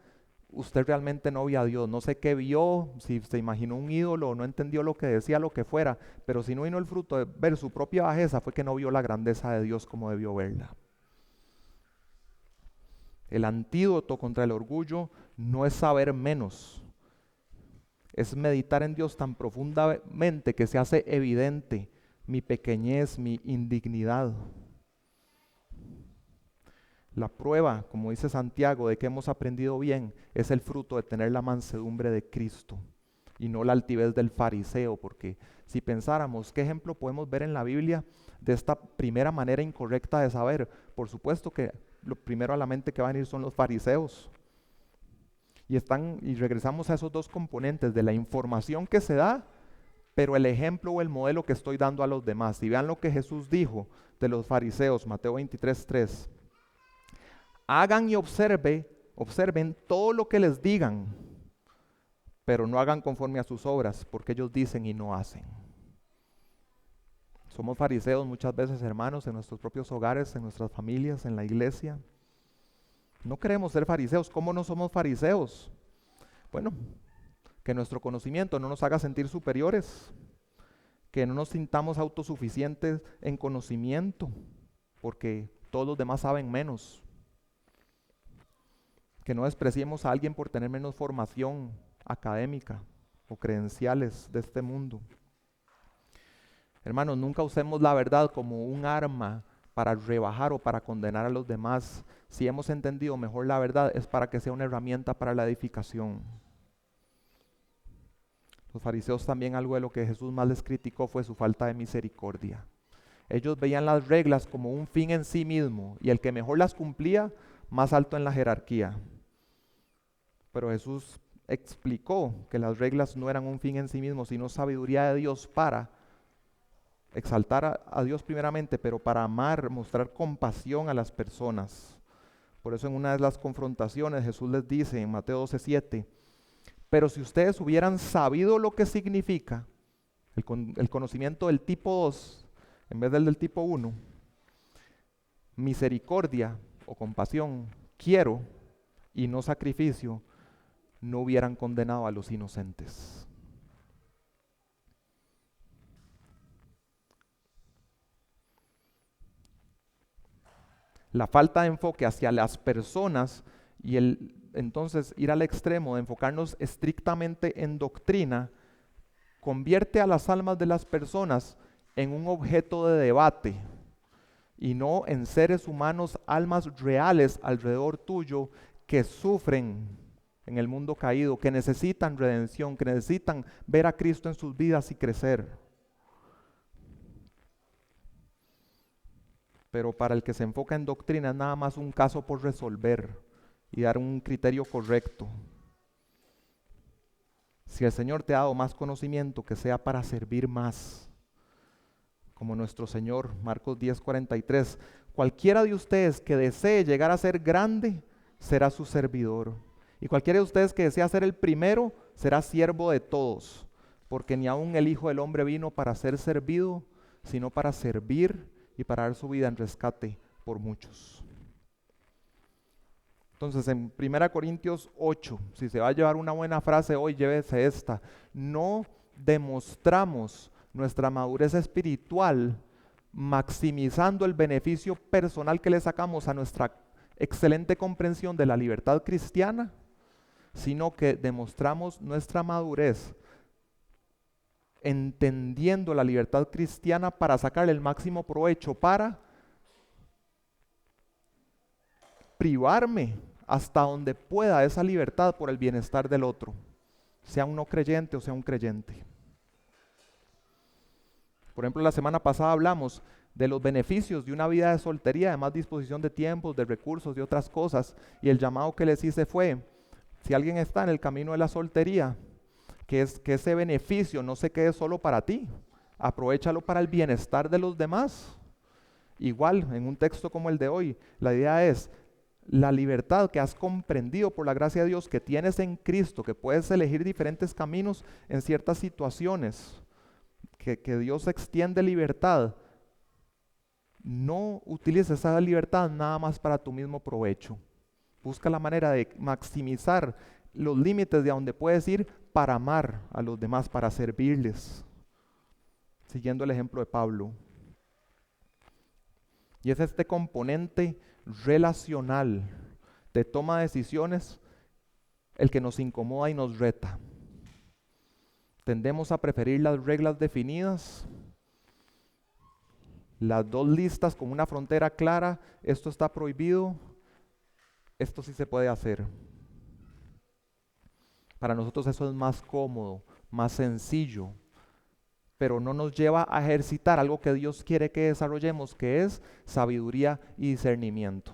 usted realmente no vio a Dios. No sé qué vio, si se imaginó un ídolo o no entendió lo que decía, lo que fuera, pero si no vino el fruto de ver su propia bajeza, fue que no vio la grandeza de Dios como debió verla. El antídoto contra el orgullo no es saber menos, es meditar en Dios tan profundamente que se hace evidente mi pequeñez, mi indignidad. La prueba, como dice Santiago, de que hemos aprendido bien es el fruto de tener la mansedumbre de Cristo y no la altivez del fariseo, porque si pensáramos qué ejemplo podemos ver en la Biblia de esta primera manera incorrecta de saber, por supuesto que lo primero a la mente que va a venir son los fariseos. Y regresamos a esos dos componentes de la información que se da, pero el ejemplo o el modelo que estoy dando a los demás. Y vean lo que Jesús dijo de los fariseos, Mateo 23:3. Hagan y observen todo lo que les digan, pero no hagan conforme a sus obras, porque ellos dicen y no hacen. Somos fariseos muchas veces, hermanos, en nuestros propios hogares, en nuestras familias, en la iglesia. No queremos ser fariseos. ¿Cómo no somos fariseos? Bueno, que nuestro conocimiento no nos haga sentir superiores, que no nos sintamos autosuficientes en conocimiento, porque todos los demás saben menos. Que no despreciemos a alguien por tener menos formación académica o credenciales de este mundo. Hermanos, nunca usemos la verdad como un arma para rebajar o para condenar a los demás. Si hemos entendido mejor la verdad, es para que sea una herramienta para la edificación. Los fariseos también, algo de lo que Jesús más les criticó fue su falta de misericordia. Ellos veían las reglas como un fin en sí mismo y el que mejor las cumplía, más alto en la jerarquía. Pero Jesús explicó que las reglas no eran un fin en sí mismo, sino sabiduría de Dios para exaltar a Dios primeramente, pero para amar, mostrar compasión a las personas. Por eso en una de las confrontaciones Jesús les dice en Mateo 12:7, pero si ustedes hubieran sabido lo que significa el conocimiento del tipo 2 en vez del tipo 1, misericordia o compasión quiero y no sacrificio, no hubieran condenado a los inocentes. La falta de enfoque hacia las personas y entonces ir al extremo de enfocarnos estrictamente en doctrina convierte a las almas de las personas en un objeto de debate y no en seres humanos, almas reales alrededor tuyo que sufren en el mundo caído, que necesitan redención, que necesitan ver a Cristo en sus vidas y crecer. Pero para el que se enfoca en doctrina es nada más un caso por resolver y dar un criterio correcto. Si el Señor te ha dado más conocimiento, que sea para servir más. Como nuestro Señor, Marcos 10:43, cualquiera de ustedes que desee llegar a ser grande, será su servidor. Y cualquiera de ustedes que desea ser el primero, será siervo de todos. Porque ni aun el Hijo del Hombre vino para ser servido, sino para servir y para dar su vida en rescate por muchos. Entonces en 1 Corintios 8, si se va a llevar una buena frase hoy, llévese esta: no demostramos nuestra madurez espiritual maximizando el beneficio personal que le sacamos a nuestra excelente comprensión de la libertad cristiana, sino que demostramos nuestra madurez entendiendo la libertad cristiana para sacarle el máximo provecho, para privarme hasta donde pueda esa libertad por el bienestar del otro, sea un no creyente o sea un creyente. Por ejemplo, la semana pasada hablamos de los beneficios de una vida de soltería, de más disposición de tiempos, de recursos y otras cosas, y el llamado que les hice fue: si alguien está en el camino de la soltería, que ese beneficio no se quede solo para ti, aprovéchalo para el bienestar de los demás. Igual, en un texto como el de hoy, la idea es la libertad que has comprendido por la gracia de Dios, que tienes en Cristo, que puedes elegir diferentes caminos en ciertas situaciones, que Dios extiende libertad. No utilices esa libertad nada más para tu mismo provecho. Busca la manera de maximizar los límites de a donde puedes ir para amar a los demás, para servirles, siguiendo el ejemplo de Pablo. Y es este componente relacional de toma de decisiones el que nos incomoda y nos reta. Tendemos a preferir las reglas definidas, las dos listas con una frontera clara: esto está prohibido, esto sí se puede hacer. Para nosotros eso es más cómodo, más sencillo, pero no nos lleva a ejercitar algo que Dios quiere que desarrollemos, que es sabiduría y discernimiento.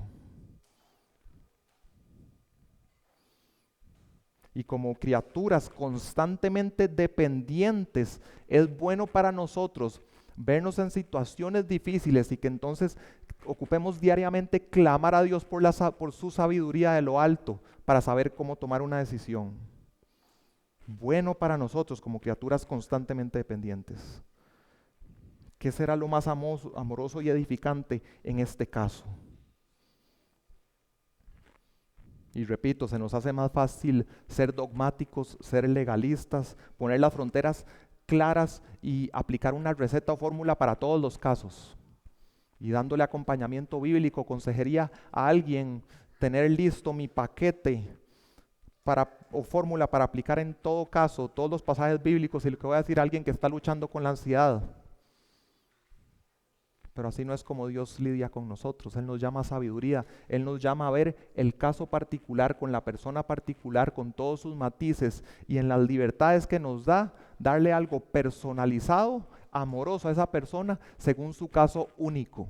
Y como criaturas constantemente dependientes, es bueno para nosotros vernos en situaciones difíciles y que entonces ocupemos diariamente clamar a Dios por su sabiduría de lo alto para saber cómo tomar una decisión. Bueno para nosotros como criaturas constantemente dependientes. ¿Qué será lo más amoroso y edificante en este caso? Y repito, se nos hace más fácil ser dogmáticos, ser legalistas, poner las fronteras claras y aplicar una receta o fórmula para todos los casos. Y dándole acompañamiento bíblico, consejería a alguien, tener listo mi paquete o fórmula para aplicar en todo caso todos los pasajes bíblicos y lo que voy a decir a alguien que está luchando con la ansiedad. Pero así no es como Dios lidia con nosotros. Él nos llama a sabiduría. Él nos llama a ver el caso particular, con la persona particular, con todos sus matices, y en las libertades que nos da, darle algo personalizado, amoroso a esa persona, según su caso único.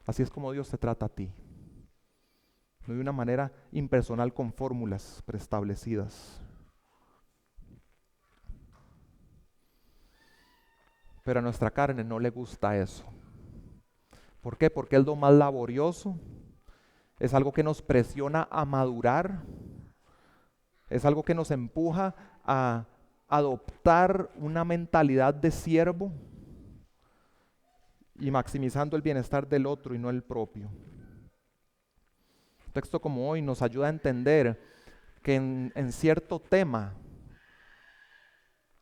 Así es como Dios te trata a ti. No de una manera impersonal con fórmulas preestablecidas. Pero a nuestra carne no le gusta eso. ¿Por qué? Porque es lo más laborioso, es algo que nos presiona a madurar, es algo que nos empuja a adoptar una mentalidad de siervo y maximizando el bienestar del otro y no el propio. Un texto como hoy nos ayuda a entender que en cierto tema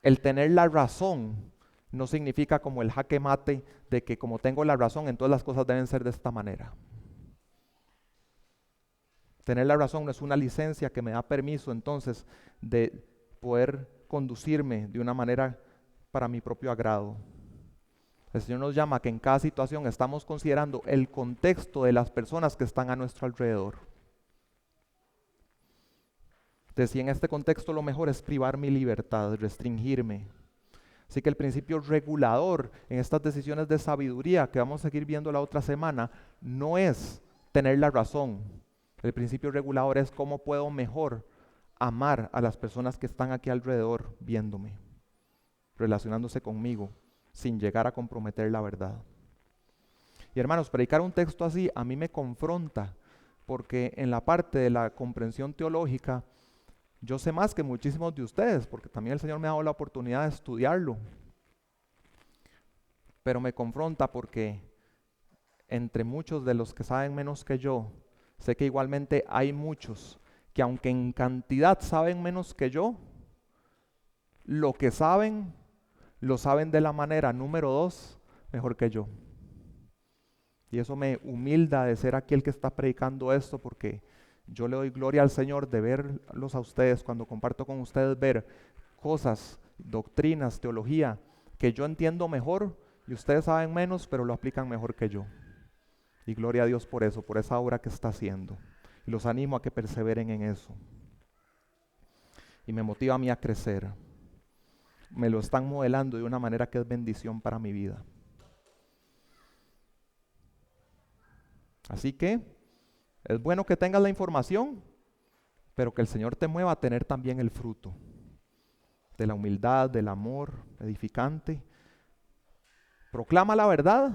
el tener la razón no significa como el jaque mate de que como tengo la razón, entonces las cosas deben ser de esta manera. Tener la razón no es una licencia que me da permiso entonces de poder conducirme de una manera para mi propio agrado. El Señor nos llama a que en cada situación estamos considerando el contexto de las personas que están a nuestro alrededor. Decía, en este contexto lo mejor es privar mi libertad, restringirme. Así que el principio regulador en estas decisiones de sabiduría que vamos a seguir viendo la otra semana no es tener la razón. El principio regulador es cómo puedo mejor amar a las personas que están aquí alrededor viéndome, relacionándose conmigo, sin llegar a comprometer la verdad. Y hermanos, predicar un texto así a mí me confronta, porque en la parte de la comprensión teológica, yo sé más que muchísimos de ustedes, porque también el Señor me ha dado la oportunidad de estudiarlo. Pero me confronta porque entre muchos de los que saben menos que yo, sé que igualmente hay muchos que aunque en cantidad saben menos que yo, lo que saben, lo saben de la manera, número 2, mejor que yo. Y eso me humilda de ser aquí el que está predicando esto, porque yo le doy gloria al Señor de verlos a ustedes, cuando comparto con ustedes, ver cosas, doctrinas, teología, que yo entiendo mejor y ustedes saben menos, pero lo aplican mejor que yo. Y gloria a Dios por eso, por esa obra que está haciendo. Y los animo a que perseveren en eso. Y me motiva a mí a crecer. Me lo están modelando de una manera que es bendición para mi vida. Así que es bueno que tengas la información, pero que el Señor te mueva a tener también el fruto de la humildad, del amor edificante. Proclama la verdad,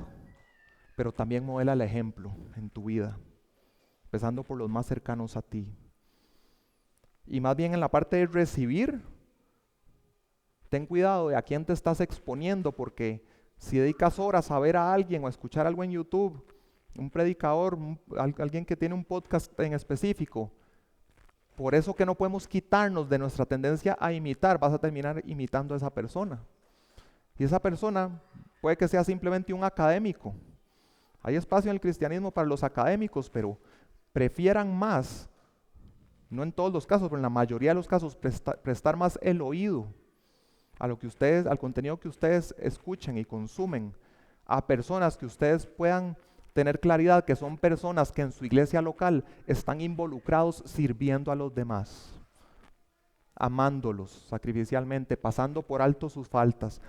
pero también modela el ejemplo en tu vida, empezando por los más cercanos a ti. Y más bien en la parte de recibir, ten cuidado de a quién te estás exponiendo, porque si dedicas horas a ver a alguien o a escuchar algo en YouTube, un predicador, alguien que tiene un podcast en específico, por eso que no podemos quitarnos de nuestra tendencia a imitar, vas a terminar imitando a esa persona. Y esa persona puede que sea simplemente un académico. Hay espacio en el cristianismo para los académicos, pero prefieran más, no en todos los casos, pero en la mayoría de los casos, prestar más el oído a lo que ustedes, al contenido que ustedes escuchen y consumen, a personas que ustedes puedan tener claridad que son personas que en su iglesia local están involucrados sirviendo a los demás, amándolos sacrificialmente, pasando por alto sus faltas,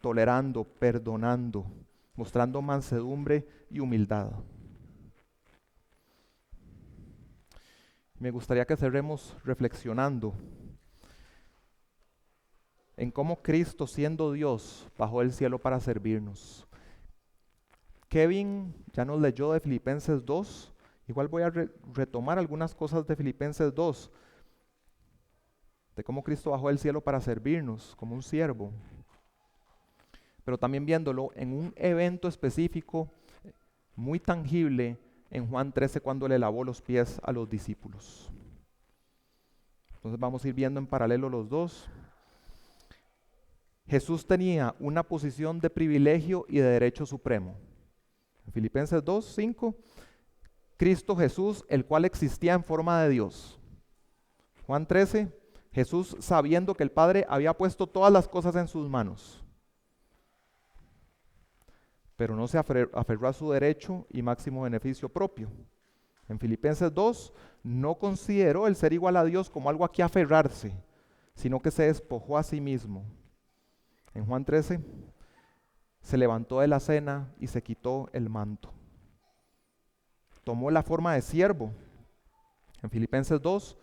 tolerando, perdonando, mostrando mansedumbre y humildad. Me gustaría que cerremos reflexionando en cómo Cristo, siendo Dios, bajó del cielo para servirnos. Kevin ya nos leyó de Filipenses 2, igual voy a retomar algunas cosas de Filipenses 2, de cómo Cristo bajó del cielo para servirnos como un siervo, pero también viéndolo en un evento específico, muy tangible, en Juan 13, cuando le lavó los pies a los discípulos. Entonces vamos a ir viendo en paralelo los dos. Jesús tenía una posición de privilegio y de derecho supremo. En Filipenses 2, 5, Cristo Jesús, el cual existía en forma de Dios. Juan 13, Jesús sabiendo que el Padre había puesto todas las cosas en sus manos, pero no se aferró a su derecho y máximo beneficio propio. En Filipenses 2, no consideró el ser igual a Dios como algo a que aferrarse, sino que se despojó a sí mismo. En Juan 13, se levantó de la cena y se quitó el manto. Tomó la forma de siervo. En Filipenses 2,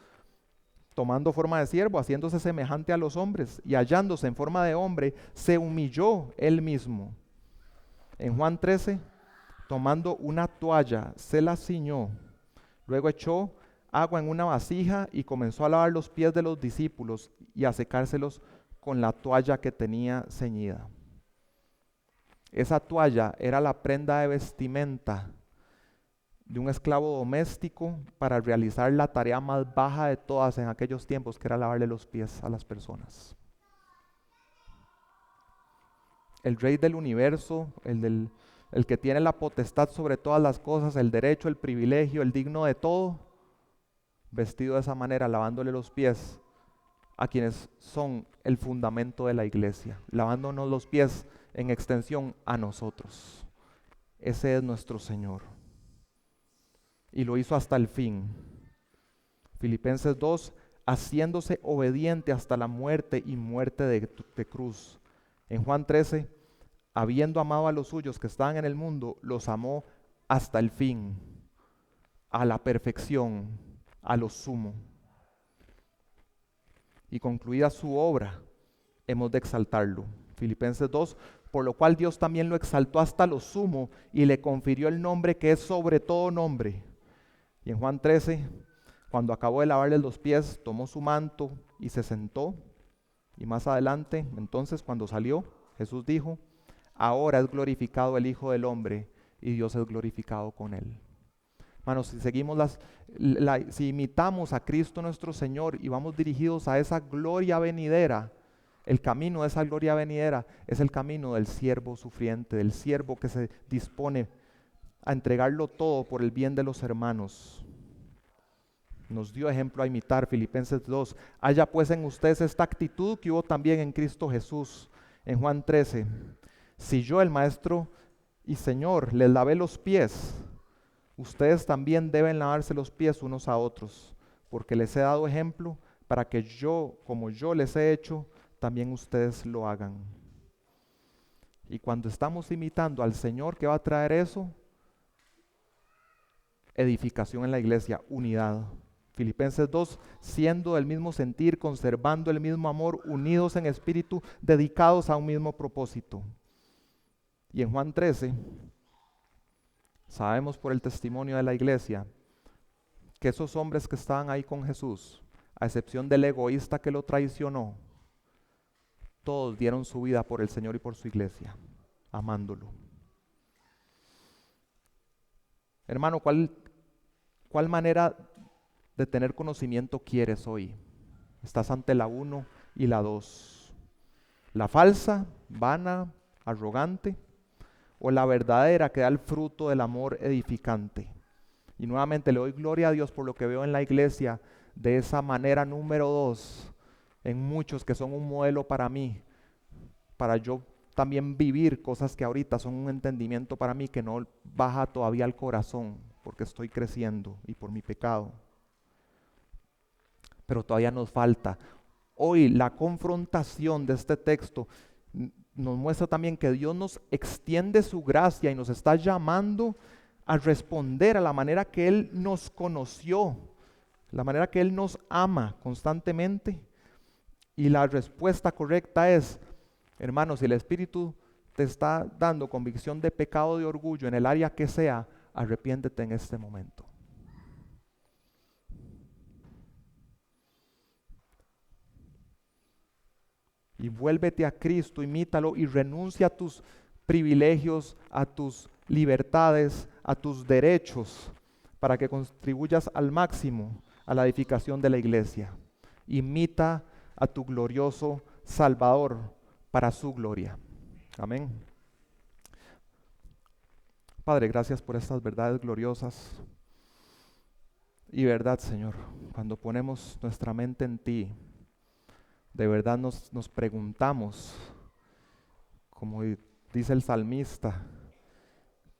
tomando forma de siervo, haciéndose semejante a los hombres y hallándose en forma de hombre, se humilló él mismo. En Juan 13, tomando una toalla, se la ciñó. Luego echó agua en una vasija y comenzó a lavar los pies de los discípulos y a secárselos con la toalla que tenía ceñida. Esa toalla era la prenda de vestimenta de un esclavo doméstico para realizar la tarea más baja de todas en aquellos tiempos, que era lavarle los pies a las personas. El rey del universo, el que tiene la potestad sobre todas las cosas, el derecho, el privilegio, el digno de todo, vestido de esa manera, lavándole los pies a quienes son el fundamento de la iglesia, lavándonos los pies en extensión a nosotros. Ese es nuestro Señor. Y lo hizo hasta el fin. Filipenses 2, haciéndose obediente hasta la muerte y muerte de cruz. En Juan 13, habiendo amado a los suyos que estaban en el mundo, los amó hasta el fin, a la perfección, a lo sumo. Y concluida su obra, hemos de exaltarlo. Filipenses 2, por lo cual Dios también lo exaltó hasta lo sumo y le confirió el nombre que es sobre todo nombre. Y en Juan 13, cuando acabó de lavarle los pies, tomó su manto y se sentó. Y más adelante, entonces, cuando salió, Jesús dijo: ahora es glorificado el Hijo del Hombre y Dios es glorificado con él. Hermanos, si seguimos si imitamos a Cristo nuestro Señor y vamos dirigidos a esa gloria venidera, el camino de esa gloria venidera es el camino del siervo sufriente, del siervo que se dispone a entregarlo todo por el bien de los hermanos. Nos dio ejemplo a imitar, Filipenses 2. Haya pues en ustedes esta actitud que hubo también en Cristo Jesús. En Juan 13, si yo, el Maestro y Señor, les lavé los pies, ustedes también deben lavarse los pies unos a otros, porque les he dado ejemplo para que yo, como yo les he hecho, también ustedes lo hagan. Y cuando estamos imitando al Señor, ¿qué va a traer eso? Edificación en la iglesia, unidad. Filipenses 2, siendo del mismo sentir, conservando el mismo amor, unidos en espíritu, dedicados a un mismo propósito. Y en Juan 13, sabemos por el testimonio de la iglesia que esos hombres que estaban ahí con Jesús, a excepción del egoísta que lo traicionó, todos dieron su vida por el Señor y por su iglesia, amándolo. Hermano, ¿cuál manera de tener conocimiento quieres hoy? Estás ante la 1 y la 2. ¿La falsa, vana, arrogante? ¿O la verdadera que da el fruto del amor edificante? Y nuevamente le doy gloria a Dios por lo que veo en la iglesia de esa manera número 2, en muchos que son un modelo para mí, para yo también vivir cosas que ahorita son un entendimiento para mí que no baja todavía al corazón porque estoy creciendo y por mi pecado. Pero todavía nos falta. Hoy la confrontación de este texto nos muestra también que Dios nos extiende su gracia y nos está llamando a responder a la manera que Él nos conoció, la manera que Él nos ama constantemente. Y la respuesta correcta es, hermanos, si el Espíritu te está dando convicción de pecado, de orgullo, en el área que sea, arrepiéntete en este momento. Y vuélvete a Cristo, imítalo y renuncia a tus privilegios, a tus libertades, a tus derechos, para que contribuyas al máximo a la edificación de la iglesia. Imita a tu glorioso Salvador para su gloria. Amén. Padre, gracias por estas verdades gloriosas. Y verdad, Señor, cuando ponemos nuestra mente en ti, de verdad nos preguntamos, como dice el salmista,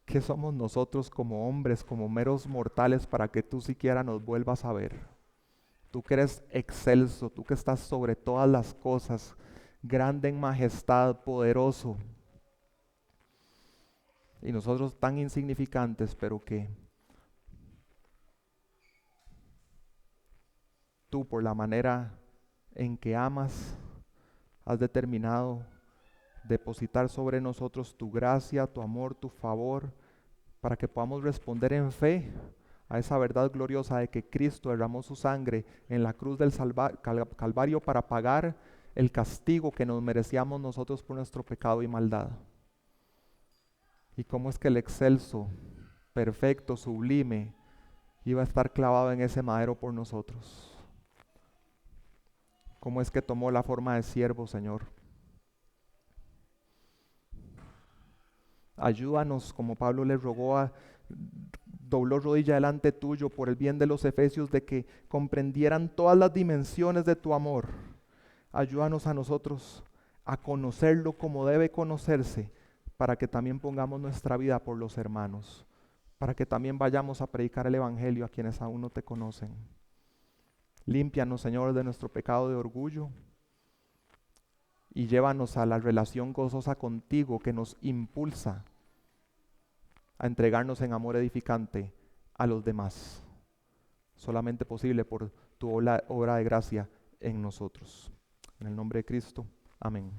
¿qué somos nosotros como hombres, como meros mortales, para que tú siquiera nos vuelvas a ver? Tú que eres excelso, tú que estás sobre todas las cosas, grande en majestad, poderoso. Y nosotros tan insignificantes, pero que tú, por la manera en que amas, has determinado depositar sobre nosotros tu gracia, tu amor, tu favor, para que podamos responder en fe a esa verdad gloriosa de que Cristo derramó su sangre en la cruz del Calvario para pagar el castigo que nos merecíamos nosotros por nuestro pecado y maldad. Y cómo es que el excelso, perfecto, sublime, iba a estar clavado en ese madero por nosotros. Cómo es que tomó la forma de siervo, Señor. Ayúdanos, como Pablo le rogó, dobló rodilla delante tuyo por el bien de los efesios, de que comprendieran todas las dimensiones de tu amor. Ayúdanos a nosotros a conocerlo como debe conocerse, para que también pongamos nuestra vida por los hermanos, para que también vayamos a predicar el evangelio a quienes aún no te conocen. Límpianos, Señor, de nuestro pecado de orgullo y llévanos a la relación gozosa contigo que nos impulsa a entregarnos en amor edificante a los demás. Solamente posible por tu obra de gracia en nosotros. En el nombre de Cristo. Amén.